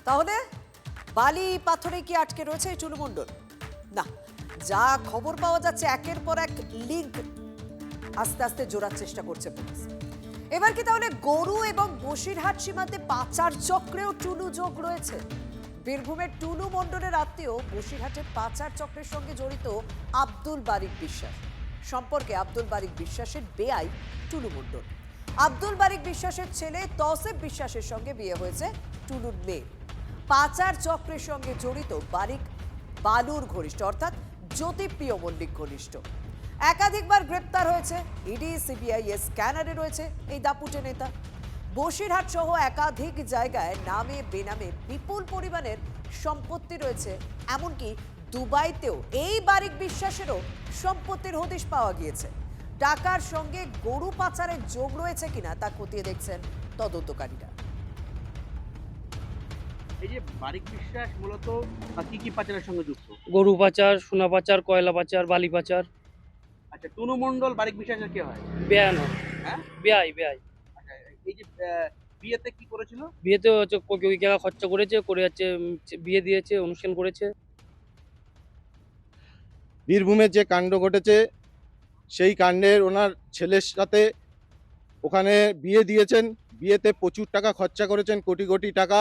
তাহলে বালি পাথরে কি আটকে রয়েছে এই টুলু মণ্ডল? না, যা খবর পাওয়া যাচ্ছে একের পর এক লিঙ্ক আস্তে আস্তে জোড়ার চেষ্টা করছে পুলিশ। এবার কি তাহলে গরু এবং বসিরহাট সীমান্তে পাচার চক্রেও টুলু যোগ রয়েছে? বীরভূমের টুলু মণ্ডলের আত্মীয় বসিরহাটের পাচার চক্রের সঙ্গে জড়িত আব্দুল বারিক বিশ্বাস। সম্পর্কে আব্দুল বারিক বিশ্বাসের বেয়াই টুলু মণ্ডল। আব্দুল বারিক বিশ্বাসের ছেলে তৌসিফ বিশ্বাসের সঙ্গে বিয়ে হয়েছে টুলুর মেয়ে। পাচার চক্রের সঙ্গে জড়িত বারিক বালুর ঘনিষ্ঠ, অর্থাৎ জ্যোতিপ্রিয় মল্লিক ঘনিষ্ঠ। একাধিকবার গ্রেপ্তার হয়েছে ইডি, সিবিআই এর স্ক্যানারে রয়েছে এই দাপুটে নেতা। বসিরহাট সহ একাধিক জায়গায় নামে বেনামে বিপুল পরিমাণের সম্পত্তি রয়েছে, এমনকি দুবাইতেও এই বারিক বিশ্বাসেরও সম্পত্তির হদিশ পাওয়া গিয়েছে। টাকার সঙ্গে গরু পাচারের যোগ রয়েছে কিনা তা খতিয়ে দেখছেন তদন্তকারীরা। এই যে বারিক বিশ্বাস মূলত কি কি পাচারের সঙ্গে যুক্ত? গরু পাচার, সোনা পাচার, কয়লা পাচার, বালি পাচার। আচ্ছা, টুনু মণ্ডল বারিক বিশ্বাসের কে হয়? বেয়াই না, হ্যাঁ, বেয়াই। আচ্ছা, এই যে বিয়েতে কি করেছিল? বিয়েতে হচ্ছে কোটি টাকা খরচা করেছে, করে যাচ্ছে বিয়ে দিয়েছে, অনুষ্ঠান করেছে। বীরভূমে যে কাণ্ড ঘটেছে সেই কাণ্ডের ওনার ছেলের সাথে ওখানে বিয়ে দিয়েছেন, বিয়েতে প্রচুর টাকা খরচা করেছেন, কোটি কোটি টাকা।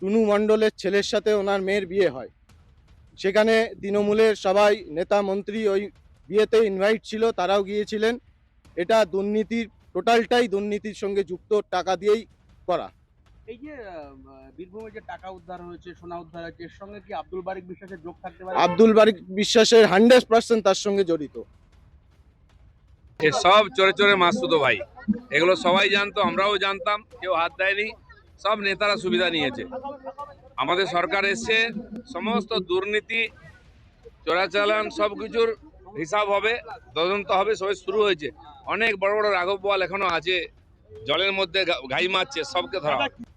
টুনু মণ্ডলের ছেলের সাথে ওনার মেয়ের বিয়ে হয়, সেখানে তৃণমূলের সবাই নেতা মন্ত্রী ওই বিয়েতে ইনভাইট ছিল, তারাও গিয়েছিলেন। এটা দুর্নীতির, টোটালটাই দুর্নীতির সঙ্গে যুক্ত, টাকা দিয়েই করা। এই যে বীরভূমে যে টাকা উদ্ধার হয়েছে, সোনা উদ্ধার হয়েছে, এর সঙ্গে কি আব্দুল বারিক বিশ্বাসের যোগ থাকতে পারে? আব্দুল বারিক বিশ্বাসের 100% তার সঙ্গে জড়িত। সব চোরে চোরে মাসুদ ভাই, এগুলো সবাই জানতো, আমরাও জানতাম, কেউ হাত দেয়নি। সব নেতারা সুবিধা নিয়েছে। আমাদের সরকার এসছে, সমস্ত দুর্নীতি চোরাচালান সবকিছুর হিসাব হবে, তদন্ত হবে, সবাই শুরু হয়েছে। অনেক বড় বড় রাঘব বোয়াল এখনো আছে জলের মধ্যে ঘাই মারছে, সবকে ধরা হবে।